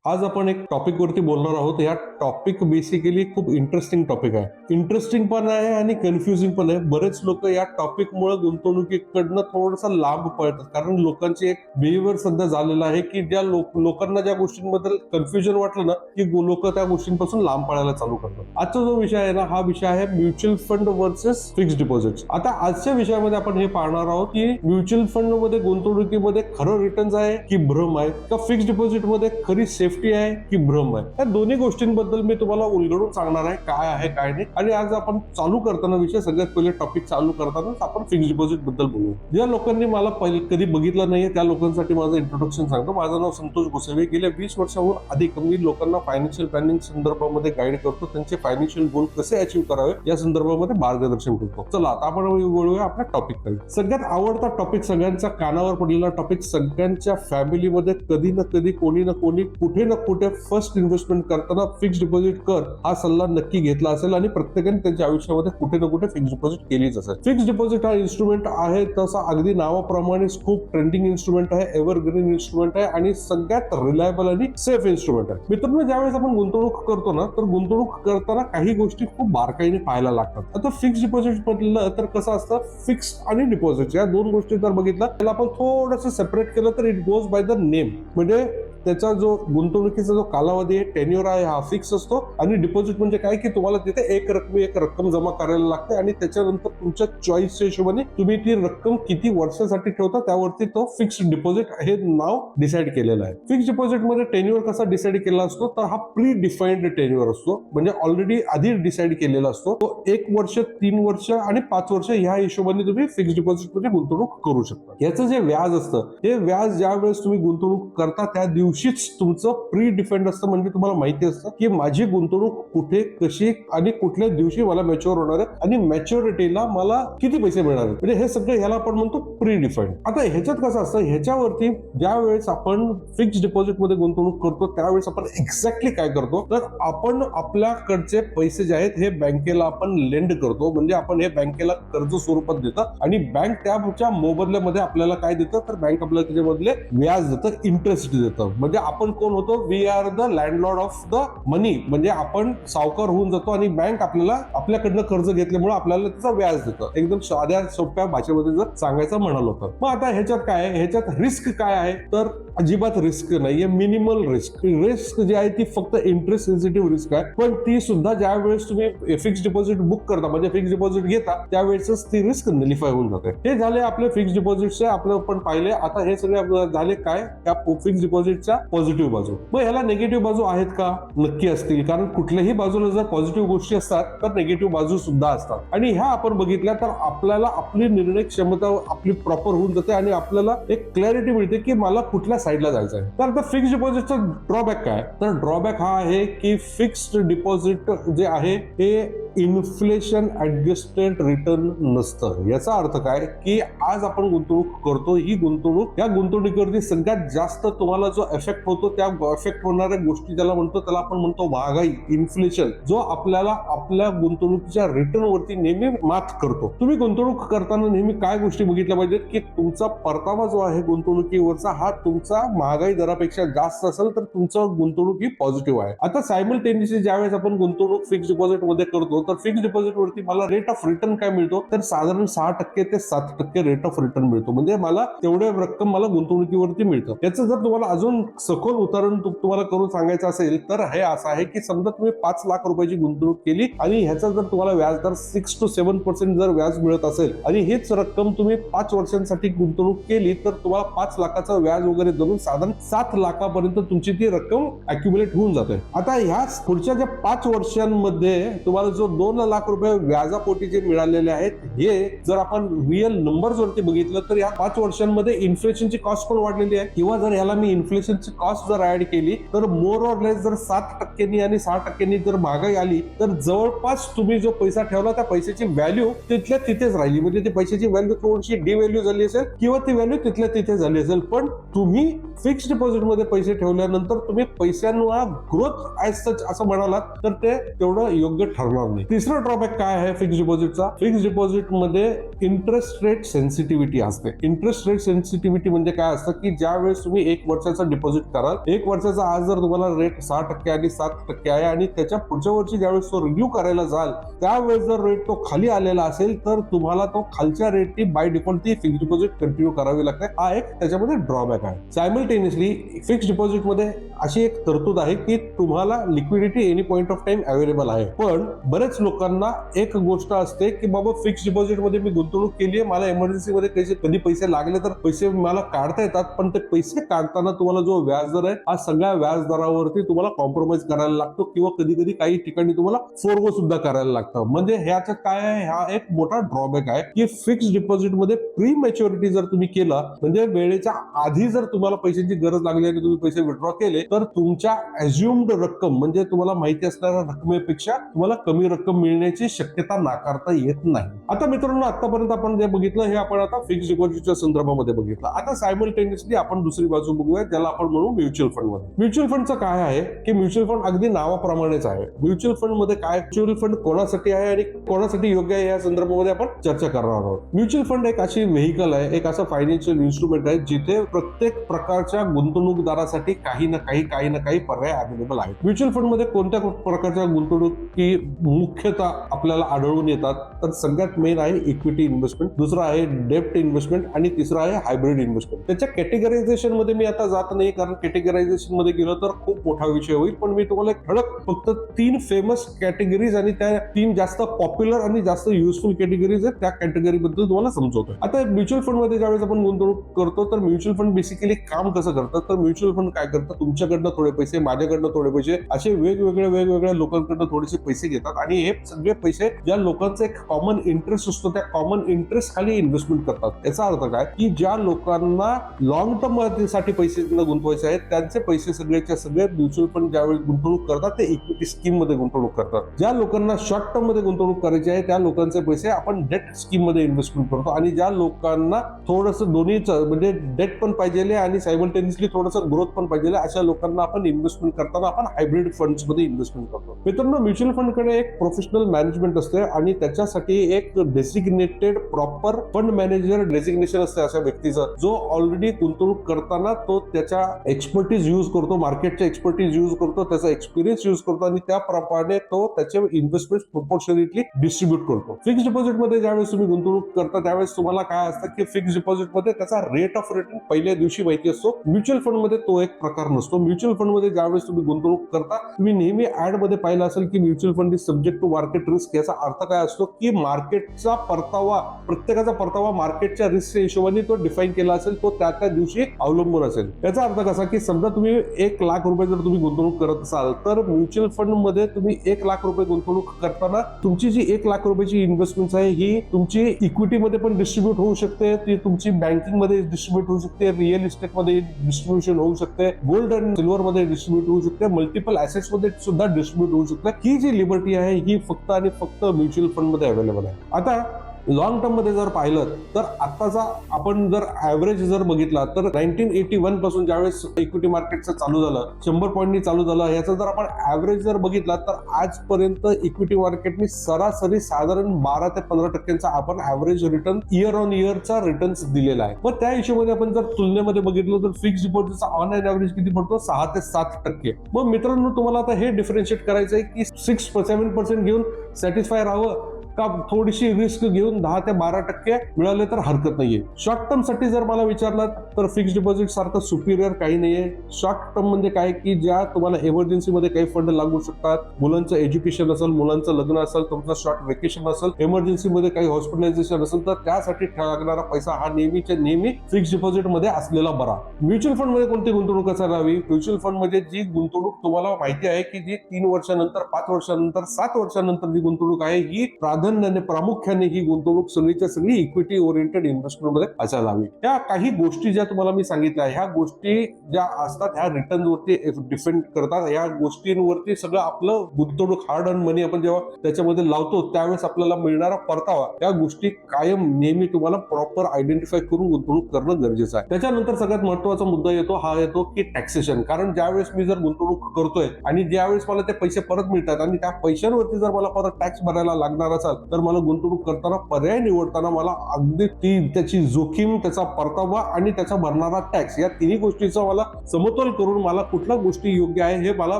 आज आपण एक टॉपिक वरती बोलणार आहोत. या टॉपिक बेसिकली खूप इंटरेस्टिंग टॉपिक आहे. इंटरेस्टिंग पण आहे आणि कन्फ्युजिंग पण आहे. बरेच लोक या टॉपिक मुळे गुंतवणुकीकडनं थोडंसं लांब पळतात, कारण लोकांची एक बिहेवियर सध्या झालेला आहे की ज्या लोकांना ज्या गोष्टींबद्दल कन्फ्युजन वाटलं ना की लोक त्या गोष्टींपासून लांब पळायला चालू करतात. आजचा जो विषय आहे ना, हा विषय आहे mutual fund versus fixed deposit. आता आजच्या विषयामध्ये आपण हे पाहणार आहोत की म्युच्युअल फंड मध्ये गुंतवणुकीमध्ये खरं रिटर्न्स आहे की भ्रम आहे, का फिक्स्ड डिपॉझिट मध्ये खरी सेफ्टी आहे की भ्रम आहे. या दोन्ही गोष्टींबद्दल मी तुम्हाला उलगडून सांगणार आहे काय आहे काय नाही. आणि आज आपण चालू करताना विषय सगळ्यात पहिले टॉपिक चालू करताना आपण फिक्स्ड डिपॉझिट बद्दल बोलू. ज्या लोकांनी मला कधी बघितलं नाहीये त्या लोकांसाठी माझं इंट्रोडक्शन सांगतो. माझं नाव संतोष गोसावी. गेल्या 20 वर्षाहून अधिक मी लोकांना फायनान्शियल प्लॅनिंग संदर्भामध्ये गाईड करतो. त्यांचे फायनान्शियल गोल कसे अचीव्ह करावे या संदर्भामध्ये मार्गदर्शन करतो. चला आता आपण बोलूया आपल्या टॉपिक कडे. सगळ्यात आवडता टॉपिक, सगळ्यांच्या कानावर पडलेला टॉपिक, सगळ्यांच्या फॅमिलीमध्ये कधी ना कधी कोणी ना कोणी कुठे ना कुठे फर्स्ट इन्व्हेस्टमेंट करताना फिक्स्ड डिपॉझिट कर हा सल्ला नक्की घेतला असेल आणि प्रत्येकाने त्यांच्या आयुष्यामध्ये कुठे ना कुठे फिक्स्ड डिपॉझिट केलीच असेल. फिक्स्ड डिपॉझिट हा इन्स्ट्रुमेंट आहे तसा अगदी नावाप्रमाणेच खूप ट्रेंडिंग इन्स्ट्रुमेंट आहे, एव्हरग्रीन इन्स्ट्रुमेंट आहे आणि सगळ्यात रिलायबल आणि सेफ इन्स्ट्रुमेंट आहे. मित्रांनो, ज्यावेळेस आपण गुंतवणूक करतो ना, तर गुंतवणूक करताना काही गोष्टी खूप बारकाईने पाहायला लागतात. आता फिक्स्ड डिपॉझिट म्हटलं तर कसं असतं, फिक्स आणि डिपॉझिट या दोन गोष्टी जर बघितलं त्याला आपण थोडंसं सेपरेट केलं तर it goes by the name. म्हणजे त्याचा जो गुंतवणुकीचा जो कालावधी आहे, टेन्युअर आहे, हा फिक्स असतो. आणि डिपॉझिट म्हणजे काय की तुम्हाला तिथे एक रक्कम जमा करायला लागते आणि त्याच्यानंतर तुमच्या चॉईसच्या हिशोबाने तुम्ही ती रक्कम किती वर्षासाठी ठेवता त्यावरती तो फिक्स्ड डिपॉझिट हे नाव डिसाईड केलेलं आहे. फिक्स्ड डिपॉझिट मध्ये टेन्युअर कसा डिसाईड केला असतो, तर हा प्री डिफाईन्ड टेन्युअर असतो. म्हणजे ऑलरेडी आधी डिसाईड केलेला असतो. तो 1 वर्ष, 3 वर्ष आणि 5 वर्ष ह्या हिशोबाने तुम्ही फिक्स्ड डिपॉझिट मध्ये गुंतवणूक करू शकता. याचं जे व्याज असतं, हे व्याज ज्या वेळेस तुम्ही गुंतवणूक करता त्या दिवशीच तुमचं प्री डिफाईन्ड असतं. म्हणजे तुम्हाला माहिती असतं की माझी गुंतवणूक कुठे, कशी आणि कुठल्या दिवशी मला मॅच्युअर होणार आहे आणि मॅच्युरिटीला मला किती पैसे मिळणार आहेत. म्हणजे हे सगळं ह्याला आपण म्हणतो प्री डिफाईन्ड. आता ह्याच्यात कसं असतं, ह्याच्यावरती ज्या वेळेस आपण फिक्स्ड डिपॉझिट मध्ये गुंतवणूक करतो त्यावेळेस आपण एक्झॅक्टली काय करतो, तर आपण आपल्याकडचे पैसे जे आहेत हे बँकेला आपण लेंड करतो. म्हणजे आपण हे बँकेला कर्ज स्वरूपात देतं आणि बँक त्याच्या मोबदल्यामध्ये आपल्याला काय देतं, तर बँक आपल्याला त्याच्यामधले व्याज देतं, इंटरेस्ट देतं. म्हणजे आपण कोण होतो, we are the landlord of the money. म्हणजे आपण सावकार होऊन जातो आणि बँक आपल्याला आपल्याकडनं कर्ज घेतल्यामुळे आपल्याला त्याचा व्याज देतं. एकदम साध्या सोप्या भाषेमध्ये जर सांगायचं म्हणालो तर. मग आता ह्याच्यात काय आहे, ह्याच्यात रिस्क काय आहे, तर अजिबात रिस्क नाहीये, मिनिमल रिस्क. रिस्क जी आहे ती फक्त इंटरेस्ट सेन्सिटिव्ह रिस्क आहे. पण ती सुद्धा ज्या वेळेस तुम्ही फिक्स्ड डिपॉझिट बुक करता, म्हणजे फिक्स्ड डिपॉझिट घेता, त्यावेळेस ती रिस्क नलिफाय होऊन जाते. हे झाले आपले फिक्स्ड डिपॉझिटचे, आपलं आपण पाहिले. आता हे सगळे झाले काय, त्या फिक्स्ड डिपॉझिटच्या पॉझिटिव्ह बाजू. मग ह्याला निगेटिव्ह बाजू आहेत का? नक्की असतील, कारण कुठल्याही बाजूला जर पॉझिटिव्ह गोष्टी असतात तर निगेटिव्ह बाजू सुद्धा असतात. आणि ह्या आपण बघितल्या तर आपल्याला आपली निर्णय क्षमता आपली प्रॉपर होऊन जाते आणि आपल्याला एक क्लॅरिटी मिळते की मला कुठल्या साईडला जायचं आहे. तर आता फिक्स्ड डिपॉझिटचा ड्रॉबॅक काय, तर ड्रॉबॅक हा आहे की फिक्स्ड डिपॉझिट जे आहे हे इन्फ्लेशन ऍडजस्टेड रिटर्न नसतं. याचा अर्थ काय की आज आपण गुंतवणूक करतो, ही गुंतवणूक, या गुंतवणुकीवरती सगळ्यात जास्त तुम्हाला जो इफेक्ट होतो, त्या इफेक्ट होणाऱ्या गोष्टी ज्याला म्हणतो, त्याला आपण म्हणतो महागाई, इन्फ्लेशन, जो आपल्याला आपल्या गुंतवणुकीच्या रिटर्न वरती नेहमी मात करतो. तुम्ही गुंतवणूक करताना नेहमी काय गोष्टी बघितल्या पाहिजेत की तुमचा परतावा जो आहे गुंतवणुकीवरचा हा तुमचा महागाई दरापेक्षा जास्त असेल तर तुमचं गुंतवणूक ही पॉझिटिव्ह आहे. आता सायमल्टेनियसली ज्यावेळेस आपण गुंतवणूक फिक्स्ड डिपॉझिट मध्ये करतो तर फिक्स्ड डिपॉझिट वरती मला रेट ऑफ रिटर्न काय मिळतो, तर साधारण 6% ते 7% रेट ऑफ रिटर्न मिळतो. म्हणजे मला तेवढे रक्कम मला गुंतवणुकीवरती मिळतं. याचं जर तुम्हाला अजून सखोल उदाहरण तुम्हाला करून सांगायचं असेल तर हे असं आहे की समजा तुम्ही 5 लाख रुपयाची गुंतवणूक केली आणि ह्याचा जर तुम्हाला व्याजदर 6 to 7% जर व्याज मिळत असेल आणि हीच रक्कम तुम्ही 5 वर्षांसाठी गुंतवणूक केली तर तुम्हाला 5 लाखाचं व्याज वगैरे धरून साधारण 7 लाखापर्यंत तुमची ती रक्कम अक्युमुलेट होऊन जाते. आता ह्या पुढच्या ज्या 5 वर्षांमध्ये तुम्हाला जो 2 लाख रुपये व्याजापोटी जे मिळालेले आहेत, हे जर आपण रिअल नंबर्स वरती बघितलं तर या 5 वर्षांमध्ये इन्फ्लेशनची कॉस्ट पण वाढलेली आहे. किंवा जर ह्याला मी इन्फ्लेशनची कॉस्ट जर ऍड केली तर मोर ऑर लेस जर 7% आणि 6% जर महागाई आली तर जवळपास तुम्ही जो पैसा ठेवला त्या पैशाची व्हॅल्यू तिथल्या तिथेच राहिली. म्हणजे ती पैशाची व्हॅल्यू थोडीशी डिव्हॅल्यू झाली असेल किंवा ती व्हॅल्यू तिथल्या तिथे झाली असेल. पण तुम्ही फिक्स्ड डिपॉझिट मध्ये पैसे ठेवल्यानंतर तुम्ही पैशांना ग्रोथ ऍज सच असं म्हणालात तर ते तेवढं योग्य ठरणार नाही. तिसरं ड्रॉबॅक काय आहे फिक्स्ड डिपॉझिटचा, फिक्स्ड डिपॉझिट मध्ये इंटरेस्ट रेट सेन्सिटिव्हिटी असते. इंटरेस्ट रेट सेन्सिटिव्हिटी म्हणजे काय असतं की ज्या वेळेस तुम्ही 1 वर्षाचा डिपॉझिट कराल, 1 वर्षाचा आज जर तुम्हाला रेट 6% आणि 7% आहे आणि त्याच्या पुढच्या वर्षी ज्यावेळेस तो रिन्यू करायला जाल त्यावेळेस जर रेट तो खाली आलेला असेल तर तुम्हाला तो खालच्या रेटची बाय डिफॉल्ट ती फिक्स डिपॉझिट कंटिन्यू करावी लागते. हा एक त्याच्यामध्ये ड्रॉबॅक आहे. सायमल्टेनियसली फिक्स डिपॉझिटमध्ये अशी एक तरतूद आहे की तुम्हाला liquidity any point of time available आहे. पण बरेच लोकांना एक गोष्ट असते की बाबा फिक्स डिपॉझिट मध्ये मी गुंतवणूक केली आहे, मला इमर्जन्सी मध्ये कधी पैसे लागले तर पैसे मला काढता येतात, पण ते पैसे काढताना तुम्हाला जो व्याजदर आहे हा सगळ्या व्याजदरावरती तुम्हाला कॉम्प्रोमाइज करायला लागतो किंवा कधी कधी काही ठिकाणी तुम्हाला फोरगो सुद्धा करायला लागतं. म्हणजे ह्याचं काय आहे, हा एक मोठा ड्रॉबॅक आहे की फिक्स डिपॉझिट मध्ये प्री मॅच्युरिटी जर तुम्ही केला म्हणजे वेळेच्या आधी जर तुम्हाला पैशांची गरज लागली आणि तुम्ही पैसे विड्रॉ केले तर तुमच्या अज्युम्ड रक्कम म्हणजे तुम्हाला माहिती असणाऱ्या रकमेपेक्षा तुम्हाला कमी रक्कम मिळण्याची शक्यता नाकारता येत नाही. आता मित्रांनो, आतापर्यंत आपण जे बघितलं हे आपण आता फिक्स डिपॉझिटच्या संदर्भामध्ये बघितलं. आता सायमल्टेनियसली आपण दुसरी बाजू बघूया ज्याला आपण म्हणू म्युच्युअल फंड मध्ये. म्युच्युअल फंडचं काय आहे की म्युच्युअल फंड अगदी नावाप्रमाणेच आहे. म्युच्युअल फंड मध्ये काय, म्युच्युअल फंड कोणासाठी आहे आणि कोणासाठी योग्य आहे या संदर्भामध्ये आपण चर्चा करणार आहोत. म्युच्युअल फंड एक अशी व्हेकल आहे, एक असं फायनान्शियल इन्स्ट्रुमेंट आहे जिथे प्रत्येक प्रकारच्या गुंतवणूकदारासाठी काही ना काही पर्याय अवेलेबल आहेत. म्युच्युअल फंड मध्ये कोणत्या प्रकारच्या गुंतवणुकी मुख्यतः आपल्याला आढळून येतात तर सगळ्यात मेन आहे इक्विटी इन्व्हेस्टमेंट, दुसरा आहे डेप्ट इन्व्हेस्टमेंट आणि तिसरा आहे हायब्रिड इन्व्हेस्टमेंट. त्याच्या कॅटेगरायझेशन मध्ये मी आता जात नाही कारण कॅटेगरायझेशन मध्ये गेलो तर खूप मोठा विषय होईल, पण मी तुम्हाला ठळक फक्त 3 फेमस कॅटेगरीज आणि त्या 3 जास्त पॉप्युलर आणि जास्त युजफुल कॅटेगरीज आहेत त्या कॅटेगरी बद्दल तुम्हाला समजवतो. आता म्युच्युअल फंड मध्ये ज्यावेळेस आपण गुंतवणूक करतो तर म्युच्युअल फंड बेसिकली काम कसं करतं तर म्युच्युअल फंड काय करतं, तुमच्याकडनं थोडे पैसे, माझ्याकडनं थोडे पैसे, असे वेगवेगळ्या लोकांकडनं थोडेसे पैसे घेतात आणि हे सगळे पैसे ज्या लोकांचा एक कॉमन इंटरेस्ट असतो त्या कॉमन इंटरेस्ट खाली इन्व्हेस्टमेंट करतात. याचा अर्थ काय की ज्या लोकांना लॉंग टर्म साठी पैसे गुंतवायचे आहेत त्यांचे पैसे सगळेच्या सगळे म्युच्युअल फंड ज्यावेळी गुंतवणूक करतात ते इक्विटी स्कीम मध्ये गुंतवणूक करतात. ज्या लोकांना शॉर्ट टर्म मध्ये गुंतवणूक करायची आहे त्या लोकांचे पैसे आपण डेट स्कीम मध्ये इन्व्हेस्टमेंट करतो आणि ज्या लोकांना थोडंसं दोन्हीचं म्हणजे डेट पण पाहिजे आणि सायमल्टेनियसली थोडंसं ग्रोथ पण पाहिजे अशा लोकांना आपण इन्व्हेस्टमेंट करताना आपण हायब्रिड फंड्स मध्ये इन्व्हेस्टमेंट करतो. मित्रांनो, म्युच्युअल फंड कडे एक प्रोफेशनल मॅनेजमेंट असते आणि त्याच्यासाठी एक designated proper fund manager designation असते अशा व्यक्तीचं जो ऑलरेडी गुंतवणूक करताना तो त्याच्या एक्सपर्टीज यूज करतो, मार्केटच्या एक्सपर्टीज यूज करतो, त्याचा एक्सपिरियन्स यूज करतो आणि त्याप्रमाणे तो त्याचे इन्व्हेस्टमेंट प्रोपोर्शनेटली डिस्ट्रीब्यूट करतो. फिक्स डिपॉझिट मध्ये ज्यावेळेस तुम्ही गुंतवणूक करता त्यावेळेस तुम्हाला काय असतं की फिक्स डिपॉझिट मध्ये त्याचा रेट ऑफ रिटर्न पहिल्या दिवशी माहिती असतो. म्युच्युअल फंड मध्ये तो एक प्रकार नसतो. म्युच्युअल फंड मध्ये ज्यावेळेस तुम्ही गुंतवणूक करता तुम्ही नेहमी ऍड मध्ये पाहिलं असेल की mutual fund is subject to market risk. याचा अर्थ काय असतो की मार्केटचा परतावा, प्रत्येकाचा परतावा मार्केटच्या रिस्कच्या हिशोबाने तो डिफाईन केला असेल, तो त्या दिवशी अवलंबून असेल. याचा अर्थ कसा की समजा तुम्ही 1 लाख रुपये जर तुम्ही गुंतवणूक करत असाल तर म्युच्युअल फंड मध्ये तुम्ही 1 लाख रुपये गुंतवणूक करताना तुमची जी 1 लाख रुपयाची इन्व्हेस्टमेंट आहे ही तुमची इक्विटी मध्ये पण डिस्ट्रीब्यूट होऊ शकते, ती तुमची बँकिंग मध्ये डिस्ट्रीब्यूट होऊ शकते, रिअल इस्टेट मध्ये डिस्ट्रीब्युशन होऊ शकते, गोल्ड अँड सिल्वर मध्ये डिस्ट्रीब्यूट होऊ शकते, मल्टिपल ऍसेट्स मध्ये सुद्धा डिस्ट्रीब्यूट होऊ शकते. ही जी लिबर्टी आहे ही फक्त आणि फक्त म्युच्युअल फंड मध्ये अवेलेबल आहे. आता लॉंग टर्म मध्ये जर पाहिलं तर आताचा आपण जर ऍव्हरेज जर बघितला तर 1981 पासून ज्यावेळेस इक्विटी मार्केटचं चालू झालं 100 पॉईंटनी चालू झालं, याचा जर आपण ऍव्हरेज जर बघितला तर आजपर्यंत इक्विटी मार्केटनी सरासरी साधारण 12 ते 15% आपण ऍव्हरेज रिटर्न इयर ऑन इयरचा रिटर्न्स दिलेला आहे. मग त्या हिशोबाने आपण जर तुलनेमध्ये बघितलं तर फिक्स डिपॉझिटचा ऑन एन ऍव्हरेज किती पडतो 6 ते 7%. मग मित्रांनो, तुम्हाला आता हे डिफरन्शिएट करायचं आहे की 6-7% घेऊन सॅटिस्फाय राहावं का थोडीशी रिस्क घेऊन 10 ते 12% मिळाले तर हरकत नाहीये. शॉर्ट टर्म साठी जर मला विचारलात तर फिक्स डिपॉझिट सारखं सुपिरियर काही नाहीये. शॉर्ट टर्म म्हणजे काय की ज्या तुम्हाला इमर्जन्सी मध्ये काही फंड लागू शकतात, मुलांचं एज्युकेशन असेल, मुलांचं लग्न असेल, तुमचं शॉर्ट वेकेशन असेल, इमर्जन्सी मध्ये काही हॉस्पिटलायझेशन असेल तर त्यासाठी लागणारा पैसा हा नेहमीच्या नेहमी फिक्स डिपॉझिट मध्ये असलेला बरा. म्युच्युअल फंड मध्ये कोणती गुंतवणूक असावी? म्युच्युअल फंड मध्ये जी गुंतवणूक तुम्हाला माहिती आहे की जी 3 वर्षानंतर, 5 वर्षानंतर, 7 वर्षानंतर जी गुंतवणूक आहे ही प्रामुख्याने ही गुंतवणूक सगळीच्या सगळी इक्विटी ओरिएंटेड इन्व्हेस्टमेंट मध्ये असायला हवी. त्या काही गोष्टी ज्या तुम्हाला मी सांगितल्या ह्या गोष्टी ज्या असतात ह्या रिटर्न वरती डिपेंड करतात. या गोष्टींवरती सगळं आपलं गुंतवणूक हार्ड अर्न मनी आपण जेव्हा त्याच्यामध्ये लावतो त्यावेळेस आपल्याला मिळणारा परतावा या गोष्टी कायम नेहमी तुम्हाला प्रॉपर आयडेंटिफाय करून गुंतवणूक करणं गरजेचं आहे. त्याच्यानंतर सगळ्यात महत्वाचा मुद्दा येतो की टॅक्सेशन. कारण ज्यावेळेस मी जर गुंतवणूक करतोय आणि ज्यावेळेस मला ते पैसे परत मिळतात आणि त्या पैशांवरती जर मला परत टॅक्स भरायला लागणार असेल तर मला गुंतवणूक करताना पर्याय निवडताना मला अगदी त्याची जोखीम, त्याचा परतावा आणि त्याचा भरणारा टॅक्स या तिन्ही गोष्टीचा मला समतोल करून मला कुठल्या गोष्टी योग्य आहे हे मला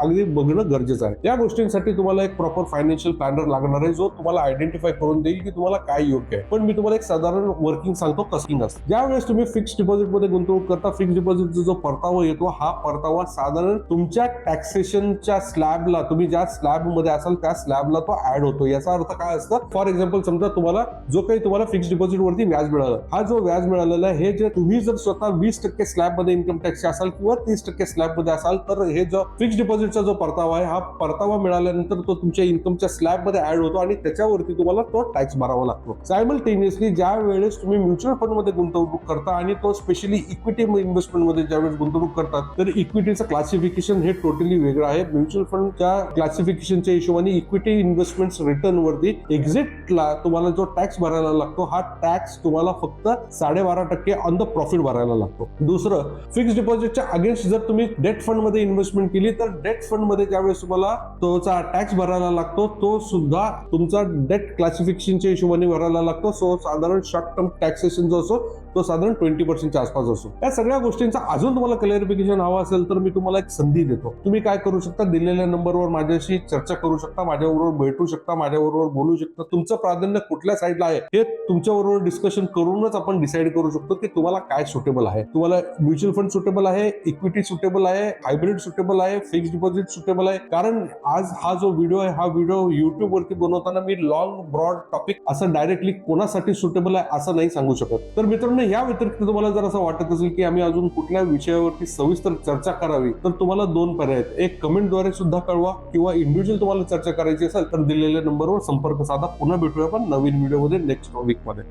अगदी बघणं गरजेचं आहे. या गोष्टींसाठी तुम्हाला एक प्रॉपर फायनान्शियल प्लॅनर लागणार आहे, जो तुम्हाला आयडेंटिफाय करून देईल की तुम्हाला काय योग्य आहे. पण मी तुम्हाला एक साधारण वर्किंग सांगतो कसं नसतं. ज्यावेळेस तुम्ही फिक्स डिपॉझिट मध्ये गुंतवणूक करता, फिक्स डिपॉझिटचा जो परतावा येतो हा परतावा साधारण तुमच्या टॅक्सेशनच्या स्लॅबला, तुम्ही ज्या स्लॅब मध्ये असाल त्या स्लॅबला तो ऍड होतो. याचा अर्थ काय असतं, फॉर एक्झाम्पल समजा तुम्हाला जो काही तुम्हाला फिक्स डिपॉझिट वरती व्याज मिळालं, हा जो व्याज मिळालेला आहे हे जे तुम्ही जर स्वतः 20% स्लॅब मध्ये इन्कम टॅक्स असाल किंवा 30% स्लॅब मध्ये असाल, तर हे जो फिक्स डिपॉझिटचा जो परतावा आहे हा परतावा मिळाल्यानंतर तो तुमच्या इन्कमच्या स्लॅब मध्ये ऍड होतो आणि त्याच्यावरती तुम्हाला तो टॅक्स भरावा लागतो. सायमल्टेनियसली ज्या वेळेस तुम्ही म्युच्युअल फंड मध्ये गुंतवणूक करता आणि तो स्पेशली इक्विटी इन्व्हेस्टमेंट मध्ये ज्यावेळेस गुंतवणूक करतात, तर इक्विटीचं क्लासिफिकेशन हे टोटली वेगळं आहे. म्युच्युअल फंडच्या क्लासिफिकेशनच्या हिशोबाने इक्विटी इन्व्हेस्टमेंट रिटर्न वरती एक्झिटला तुम्हाला जो टॅक्स भरायला लागतो, हा टॅक्स तुम्हाला फक्त 12.5% ऑन द प्रॉफिट भरायला लागतो. दुसरं, फिक्स डिपॉझिटच्या अगेन्स्ट जर तुम्ही डेट फंड मध्ये इन्व्हेस्टमेंट केली, तर डेट फंड मध्ये ज्यावेळेस तुम्हाला तोचा टॅक्स भरायला लागतो, तो सुद्धा तुमचा डेट क्लासिफिकेशनच्या हिशोबाने भरायला लागतो. सो साधारण शॉर्ट टर्म टॅक्सेशन जो असतो तो साधारण 20% आसपास असतो. या सगळ्या गोष्टींचा अजून तुम्हाला क्लॅरिफिकेशन हवा असेल तर मी तुम्हाला एक संधी देतो. तुम्ही काय करू शकता, दिलेल्या नंबरवर माझ्याशी चर्चा करू शकता, माझ्याबरोबर भेटू शकता, माझ्याबरोबर बोलू शकता. तुमचं प्राधान्य कुठल्या साईडला आहे हे तुमच्याबरोबर डिस्कशन करूनच आपण डिसाईड करू शकतो की तुम्हाला काय सुटेबल आहे. तुम्हाला म्युच्युअल फंड सुटेबल आहे, इक्विटी सुटेबल आहे, हायब्रिड सुटेबल आहे, फिक्स डिपॉझिट सुटेबल आहे. कारण आज हा जो व्हिडिओ आहे, हा व्हिडिओ युट्यूब वरती बनवताना मी लॉंग ब्रॉड टॉपिक असं डायरेक्टली कोणासाठी सुटेबल आहे असं नाही सांगू शकत. तर मित्रांनो, या व्यतिरिक्त तुम्हाला जर असं वाटत असेल की आम्ही अजून कुठल्या विषयावरती सविस्तर चर्चा करावी, तर तुम्हाला 2 पर्याय आहेत. एक, कमेंटद्वारे सुद्धा कळवा किंवा इंडिव्हिज्युअल तुम्हाला चर्चा करायची असेल तर दिलेल्या नंबरवर संपर्क साधा. पुन्हा भेटूया आपण नवीन व्हिडिओमध्ये नेक्स्ट वीक मध्ये.